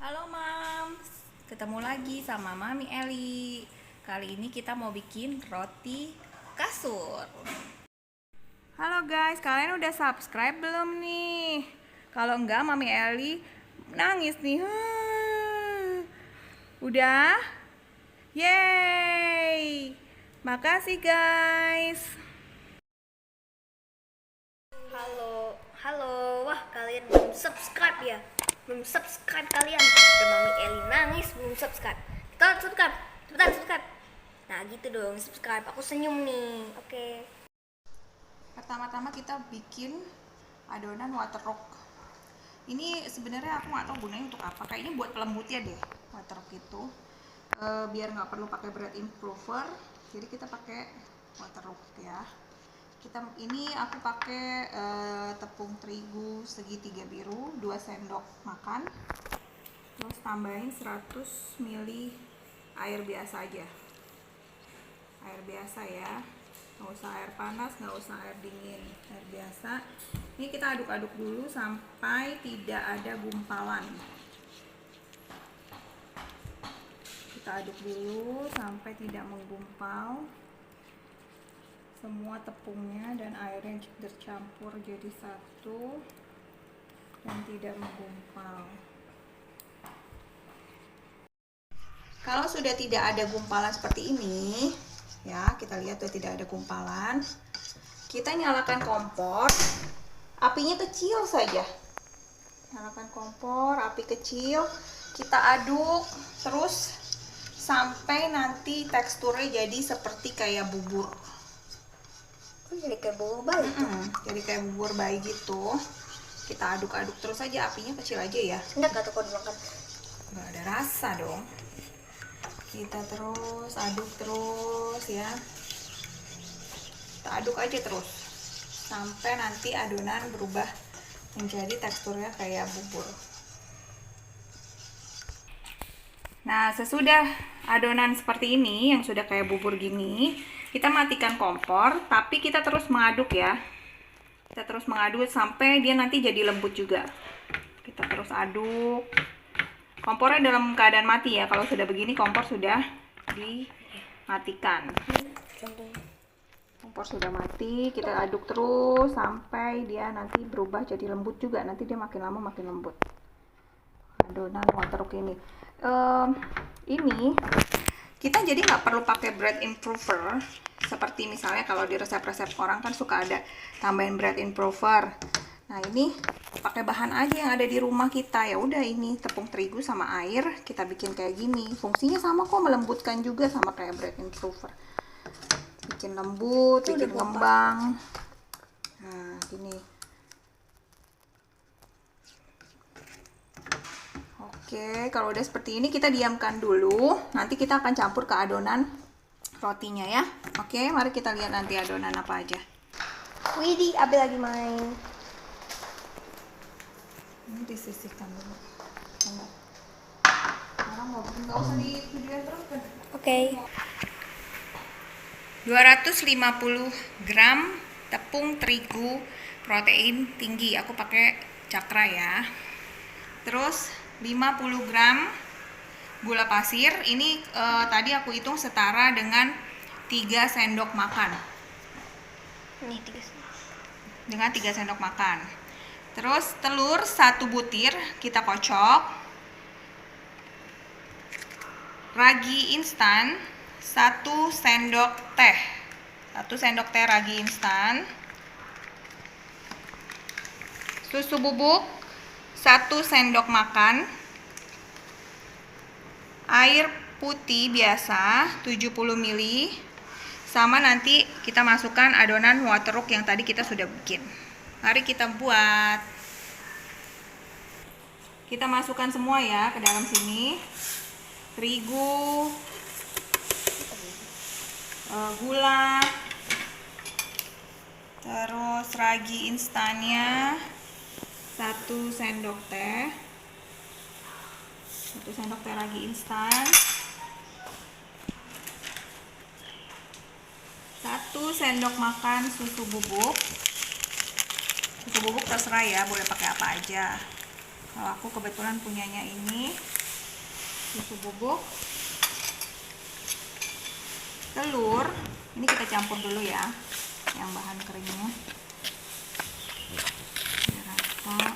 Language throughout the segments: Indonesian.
Halo Mams, ketemu lagi sama Mami Eli. Kali ini kita mau bikin roti kasur. Halo guys, kalian udah subscribe belum nih? Kalau enggak, Mami Eli nangis nih. Udah? Yeay! Makasih guys. Halo, halo, wah kalian belum subscribe ya? Belum subscribe kalian? Udah Mami Eli nangis belum subscribe. Cepetan subscribe, cepetan subscribe. Nah gitu dong, subscribe. Aku senyum nih, oke. Pertama-tama kita bikin adonan watercress. Ini sebenarnya aku nggak tahu gunanya untuk apa. Kayaknya buat pelembutnya deh watercress itu. Biar nggak perlu pakai bread improver, jadi kita pakai watercress ya. Ini aku pakai tepung terigu segitiga biru 2 sendok makan. Terus tambahin 100 ml air biasa aja. Air biasa ya. Nggak usah air panas, nggak usah air dingin, air biasa. Ini kita aduk-aduk dulu sampai tidak ada gumpalan. Kita aduk dulu sampai tidak menggumpal. Semua tepungnya dan airnya bercampur jadi satu dan tidak menggumpal. Kalau sudah tidak ada gumpalan seperti ini, ya kita lihat tuh tidak ada gumpalan, kita nyalakan kompor, apinya kecil saja. Nyalakan kompor, api kecil, kita aduk terus sampai nanti teksturnya jadi seperti kayak bubur. Jadi kayak bubur bayi tuh. Jadi kayak bubur bayi gitu. Kita aduk-aduk terus aja, apinya kecil aja ya. Enggak tuh kalau dimakan. Nggak ada rasa dong. Kita terus aduk terus ya. Kita aduk aja terus sampai nanti adonan berubah menjadi teksturnya kayak bubur. Nah, sesudah adonan seperti ini yang sudah kayak bubur gini, kita matikan kompor, tapi kita terus mengaduk ya. Kita terus mengaduk sampai dia nanti jadi lembut juga. Kita terus aduk. Kompornya dalam keadaan mati ya. Kalau sudah begini kompor sudah dimatikan. Kompor sudah mati, kita aduk terus sampai dia nanti berubah jadi lembut juga. Nanti dia makin lama makin lembut. Adonan watercress ini. Ini kita jadi nggak perlu pakai bread improver seperti misalnya kalau di resep-resep orang kan suka ada tambahin bread improver. Nah ini pakai bahan aja yang ada di rumah kita. Ya udah, ini tepung terigu sama air kita bikin kayak gini. Fungsinya sama kok, melembutkan juga sama kayak bread improver. Bikin lembut, bikin ngembang. Nah gini. Oke, kalau udah seperti ini kita diamkan dulu. Nanti kita akan campur ke adonan rotinya ya. Oke, mari kita lihat nanti adonan apa aja. Widih, Abi lagi main. Ini disisihkan dulu. Sekarang nggak usah di video terus kan. Oke. 250 gram tepung terigu protein tinggi. Aku pakai Cakra ya. Terus 50 gram gula pasir. Ini tadi aku hitung setara dengan 3 sendok makan. Nih 3 sendok. Dengan 3 sendok makan. Terus telur 1 butir kita kocok. Ragi instan 1 sendok teh. 1 sendok teh ragi instan. Susu bubuk 1 sendok makan. Air putih biasa 70 ml. Sama nanti kita masukkan adonan watercress yang tadi kita sudah bikin. Mari kita buat. Kita masukkan semua ya ke dalam sini. Terigu, gula, terus ragi instannya 1 sendok teh. 1 sendok teh ragi instan. 1 sendok makan susu bubuk. Susu bubuk terserah ya, boleh pakai apa aja. Kalau aku kebetulan punyanya ini susu bubuk, telur. Ini kita campur dulu ya, yang bahan keringnya. Biar rata.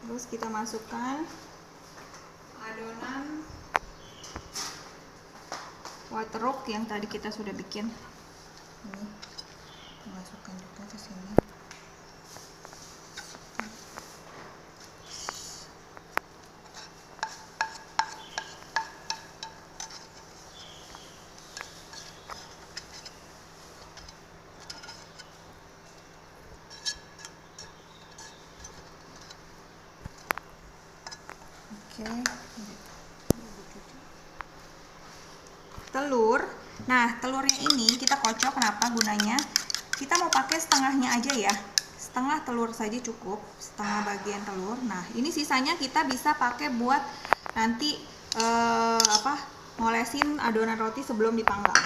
Terus kita masukkan adonan waterok yang tadi kita sudah bikin. Ini masukkan juga ke sini. Oke. Telur. Nah, telurnya ini kita kocok. Kenapa gunanya? Kita mau pakai setengahnya aja ya. Setengah telur saja cukup, setengah bagian telur. Nah, ini sisanya kita bisa pakai buat nanti ngolesin adonan roti sebelum dipanggang.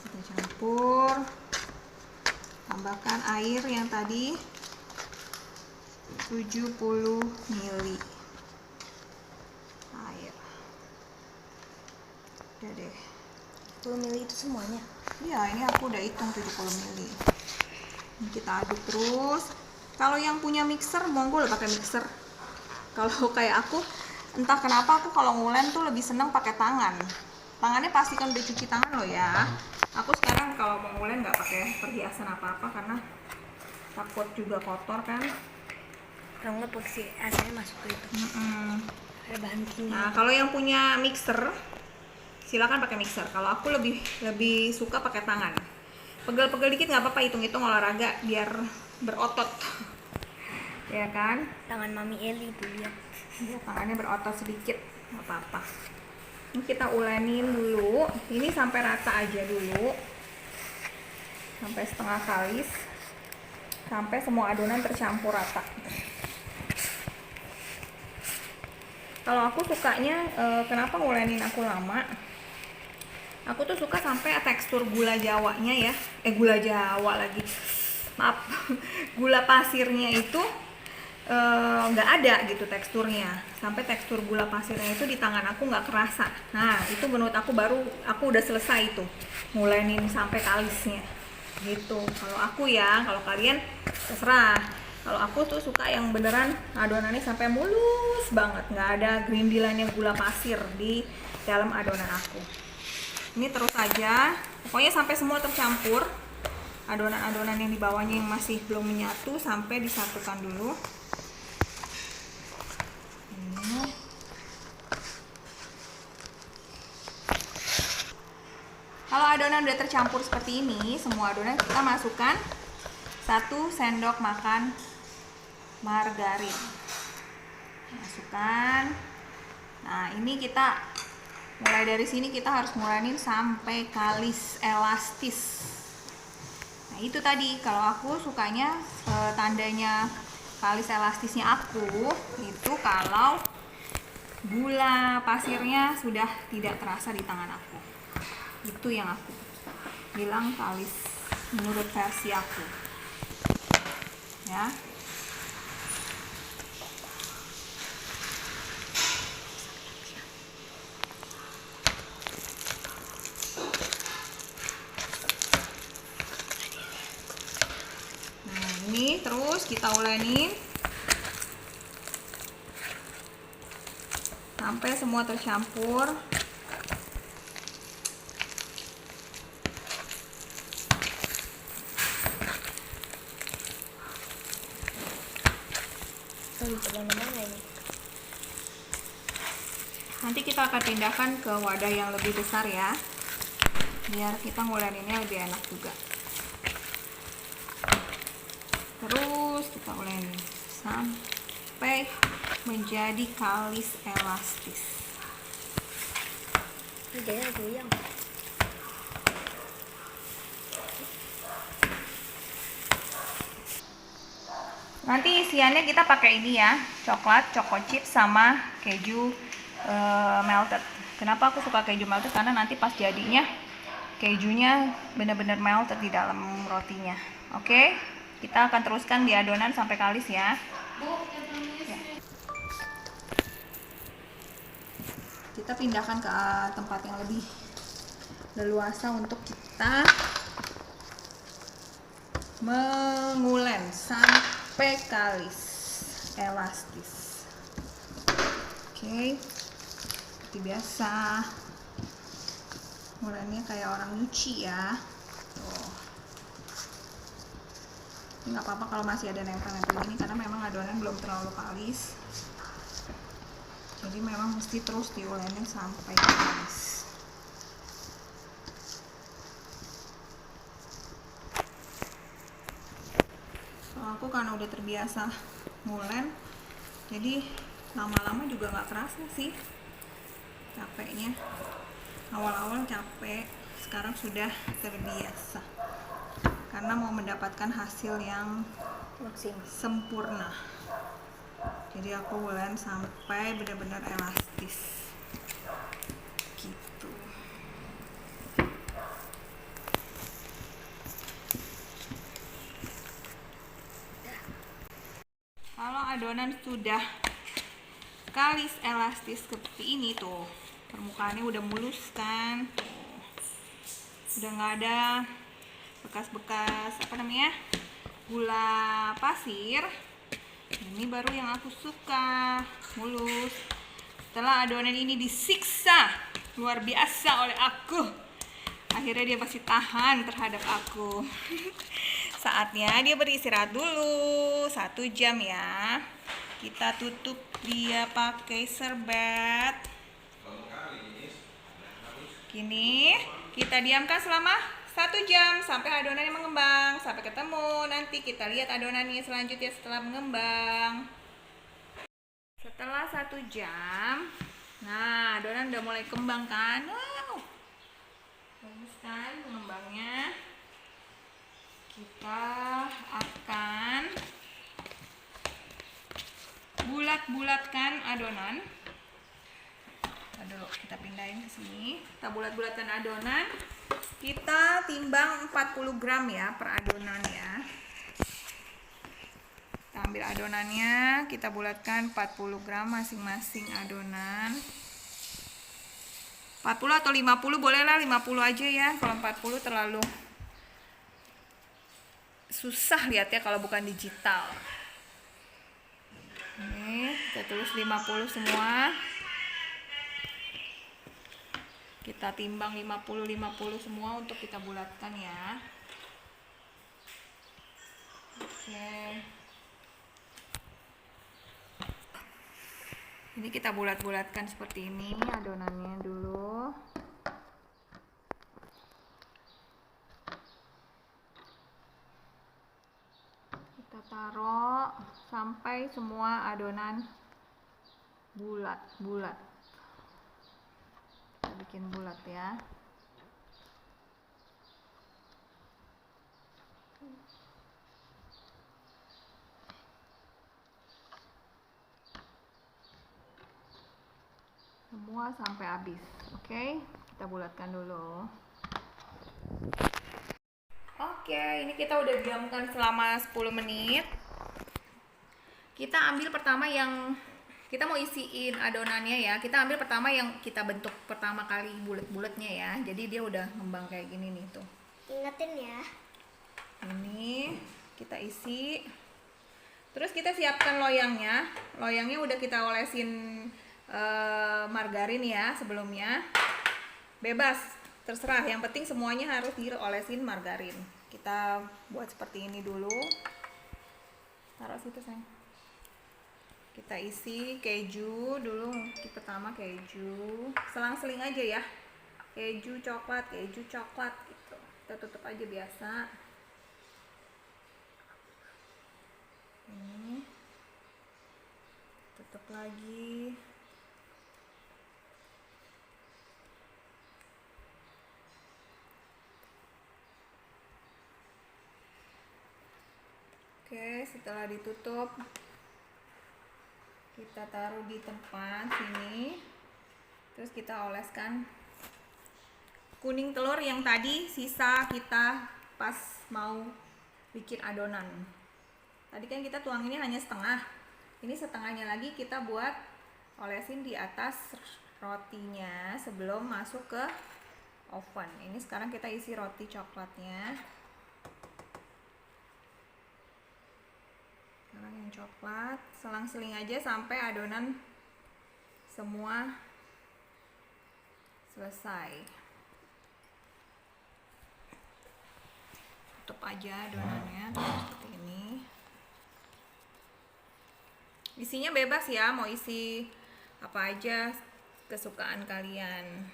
Kita campur. Tambahkan air yang tadi 70 ml air. Udah deh. 10 ml itu semuanya? Iya, ini aku udah hitung 70 ml. Ini kita aduk terus. Kalau yang punya mixer, monggo lo pakai mixer. Kalau kayak aku, entah kenapa aku kalau ngulen tuh lebih seneng pakai tangan. Tangannya pastikan udah cuci tangan lo ya. Aku sekarang kalau mau ngulen nggak pakai perhiasan apa-apa karena takut juga kotor kan. Kalau nggak asalnya masuk ke itu. Ada bahan kimia. Nah, kalau yang punya mixer, silakan pakai mixer. Kalau aku lebih suka pakai tangan. Pegel-pegel dikit nggak apa-apa, hitung-hitung olahraga biar berotot. Ya kan? Tangan Mami Eli tuh lihat. Ya, tangannya berotot sedikit, nggak apa-apa. Ini kita ulenin dulu. Ini sampai rata aja dulu. Sampai setengah kalis. Sampai semua adonan tercampur rata. Kalau aku sukanya, kenapa ngulenin aku lama? Aku tuh suka sampai tekstur gula jawanya ya. Gula jawa lagi. Maaf. Gula pasirnya itu nggak ada gitu teksturnya. Sampai tekstur gula pasirnya itu di tangan aku nggak kerasa. Nah, itu menurut aku aku udah selesai tuh. Ngulenin sampai kalisnya. Gitu. Kalau aku ya, kalau kalian terserah. Kalau aku tuh suka yang beneran adonannya sampai mulus banget, nggak ada gerindilannya gula pasir di dalam adonan aku. Ini terus aja, pokoknya sampai semua tercampur. Adonan-adonan yang di bawahnya yang masih belum menyatu sampai disatukan dulu. Ini. Kalau adonan udah tercampur seperti ini, semua adonan kita masukkan 1 sendok makan margarin. Masukkan. Nah, ini kita mulai dari sini kita harus ngulanin sampai kalis elastis. Nah, itu tadi kalau aku sukanya tandanya kalis elastisnya aku itu kalau gula pasirnya sudah tidak terasa di tangan aku. Itu yang aku bilang kalis menurut versi aku. Ya. Ini terus kita ulenin sampai semua tercampur. Nanti kita akan pindahkan ke wadah yang lebih besar ya, biar kita nguleninnya lebih enak juga. Terus kita ulenin sampai menjadi kalis elastis. Ini goyang. Nanti isiannya kita pakai ini ya, coklat, choco chip sama keju melted. Kenapa aku suka keju melted? Karena nanti pas jadinya kejunya benar-benar melted di dalam rotinya. Oke, kita akan teruskan di adonan sampai kalis ya. Kita pindahkan ke tempat yang lebih leluasa untuk kita mengulen sampai kalis elastis. Oke, seperti biasa ngulennya kayak orang nyuci ya. Tuh. Ini nggak apa-apa kalau masih ada nempel-nempel ini karena memang adonan belum terlalu kalis. Jadi memang mesti terus diulenin sampai kalis. Aku karena udah terbiasa ngulen, jadi lama-lama juga nggak kerasa sih capeknya. Awal-awal capek, sekarang sudah terbiasa karena mau mendapatkan hasil yang maksimal sempurna. Jadi aku ngulen sampai benar-benar elastis gitu. Kalau adonan sudah kalis elastis seperti ini tuh, permukaannya udah mulus kan, tuh. Udah nggak ada bekas-bekas gula pasir. Ini baru yang aku suka, mulus. Setelah adonan ini disiksa luar biasa oleh aku, akhirnya dia masih tahan terhadap aku. Saatnya dia beristirahat dulu 1 jam ya. Kita tutup dia pakai serbet. Gini, kita diamkan selama 1 jam sampai adonannya mengembang. Sampai ketemu, nanti kita lihat adonannya selanjutnya setelah mengembang. Setelah 1 jam, nah adonan udah mulai kembang kan. Wow, bagus kan mengembangnya. Kita akan bulat-bulatkan adonan. Aduh, kita pindahin ke sini. Kita bulat-bulatkan adonan. Kita timbang 40 gram ya per adonan ya. Kita ambil adonannya, kita bulatkan 40 gram masing-masing adonan. 40 atau 50 boleh lah, 50 aja ya. Kalau 40 terlalu susah lihatnya kalau bukan digital. Ini kita tulis 50 semua. Kita timbang 50 semua untuk kita bulatkan ya. Oke. Ini kita bulat-bulatkan seperti ini adonannya dulu. Kita taruh sampai semua adonan bulat-bulat. Kita bikin bulat ya. Semua sampai habis. Oke, kita bulatkan dulu. Oke, ini kita udah diamkan selama 10 menit. Kita ambil pertama yang kita mau isiin adonannya ya. Kita ambil pertama yang kita bentuk pertama kali bulat-bulatnya ya. Jadi dia udah ngembang kayak gini nih tuh. ingetin ya. Ini kita isi. Terus kita siapkan loyangnya. Loyangnya udah kita olesin margarin ya sebelumnya. Bebas, terserah. Yang penting semuanya harus diolesin margarin. Kita buat seperti ini dulu. Taruh situ sayang. Kita isi keju dulu. Pertama keju, selang-seling aja ya. Keju coklat gitu. Kita tutup aja biasa. Ini tutup lagi. Oke, setelah ditutup kita taruh di tempat sini, terus kita oleskan kuning telur yang tadi sisa kita pas mau bikin adonan. Tadi kan kita tuanginnya hanya setengah, ini setengahnya lagi kita buat olesin di atas rotinya sebelum masuk ke oven. Ini sekarang kita isi roti coklatnya. Sekarang yang coklat, selang-seling aja sampai adonan semua selesai. Tutup aja adonannya seperti ini. Isinya bebas ya, mau isi apa aja kesukaan kalian.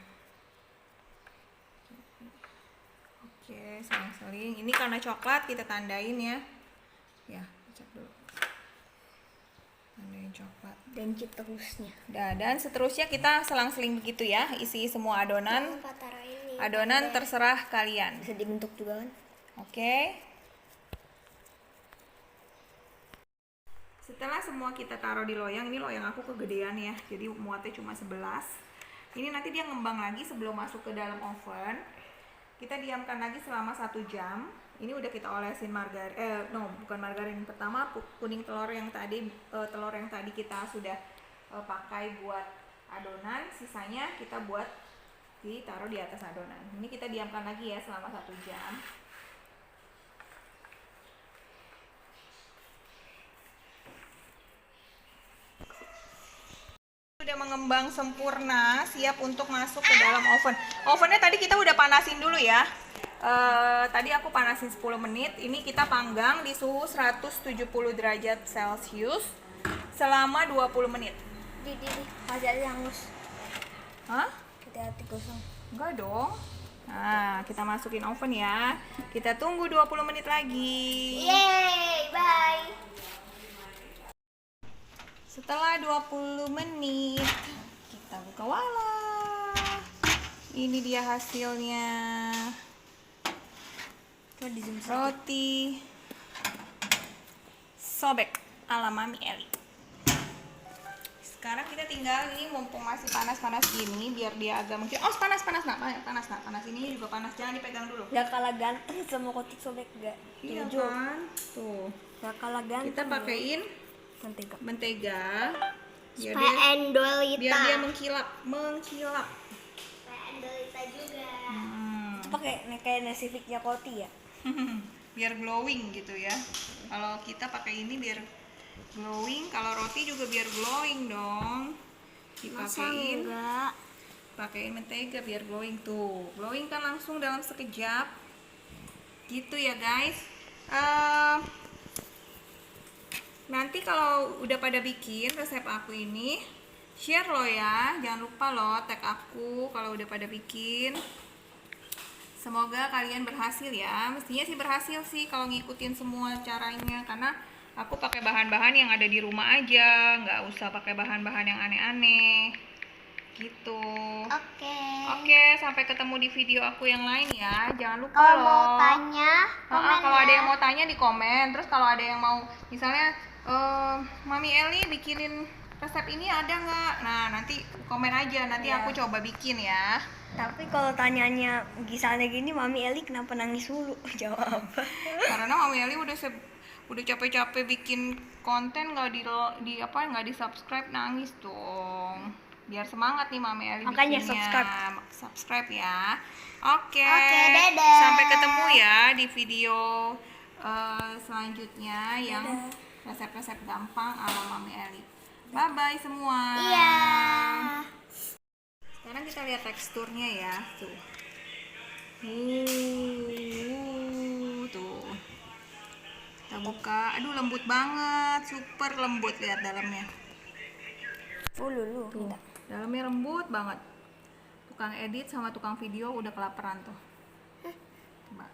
Oke, selang-seling. Ini karena coklat kita tandain ya. Ya, cek dulu. Tandain coklat. Dan seterusnya. Dan seterusnya kita selang-seling begitu ya, isi semua adonan. Adonan terserah kalian. Bisa dibentuk juga kan? Oke. Setelah semua kita taruh di loyang, ini loyang aku kegedean ya, jadi muatnya cuma 11. Ini nanti dia ngembang lagi sebelum masuk ke dalam oven. Kita diamkan lagi selama 1 jam. Ini udah kita olesin margarin, bukan margarin. Pertama kuning telur yang tadi kita sudah pakai buat adonan, sisanya kita buat ditaruh di atas adonan. Ini kita diamkan lagi ya selama 1 jam. Udah mengembang sempurna, siap untuk masuk ke dalam oven. Ovennya tadi kita udah panasin dulu ya. Tadi aku panasin 10 menit. Ini kita panggang di suhu 170 derajat Celcius selama 20 menit. Di masih ada yang hangus. Hah? Hati-hati gosong. Enggak dong. Nah, kita masukin oven ya. Kita tunggu 20 menit lagi. Yeay, bye. Setelah 20 menit kita buka, walah, ini dia hasilnya. Roti sobek ala Mami Eli. Sekarang kita tinggal, ini mumpung masih panas-panas gini, biar dia agak mungkin panas ini juga panas, jangan dipegang dulu. Gak kalah ganteng sama roti sobek gak? Iya kan, tuh Gak kalah ganteng. kita pakein mentega biar dia mengkilap. Kayak Endolita juga. Itu pakai kayak nasi fitnya roti ya? Biar glowing gitu ya. Kalau kita pakai ini biar glowing, kalau roti juga biar glowing dong. Dipakein, pakein mentega biar glowing tuh. Glowing kan langsung dalam sekejap. Gitu ya guys. Nanti kalau udah pada bikin resep aku ini, share lo ya, jangan lupa lo tag aku kalau udah pada bikin. Semoga kalian berhasil ya. Mestinya sih berhasil sih kalau ngikutin semua caranya, karena aku pakai bahan-bahan yang ada di rumah aja, nggak usah pakai bahan-bahan yang aneh-aneh gitu. Oke, sampai ketemu di video aku yang lain ya. Jangan lupa Kalau lo mau tanya, kalau ada yang mau tanya di komen. Terus kalau ada yang mau misalnya Mami Eli bikinin resep ini ada nggak? Nah, nanti komen aja, nanti aku coba bikin ya. Tapi kalau tanyanya misalnya gini, Mami Eli kenapa nangis mulu? Jawab. Karena Mami Eli udah capek-capek bikin konten nggak di subscribe, nangis dong. Biar semangat nih Mami Eli Makanya bikinnya. Subscribe ya. Oke, dadah. sampai ketemu ya di video selanjutnya yang resep-resep gampang ala Mami Eli. Bye bye semua. Iya. Sekarang kita lihat teksturnya ya, tuh. Tuh. Kita buka. Aduh, lembut banget, super lembut, lihat dalamnya. Tuh. Dalamnya lembut banget. Tukang edit sama tukang video udah kelaparan tuh. Coba.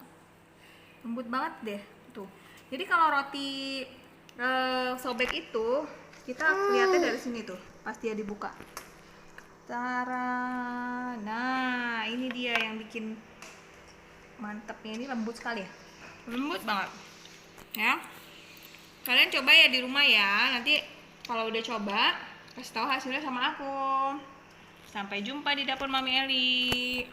Lembut banget deh, tuh. Jadi kalau roti sobek itu kita lihatnya dari sini tuh, pas dia dibuka. Tara, nah ini dia yang bikin mantepnya, ini lembut sekali ya, lembut banget ya. Kalian coba ya di rumah ya. Nanti kalau udah coba, kasih tahu hasilnya sama aku. Sampai jumpa di dapur Mami Eli.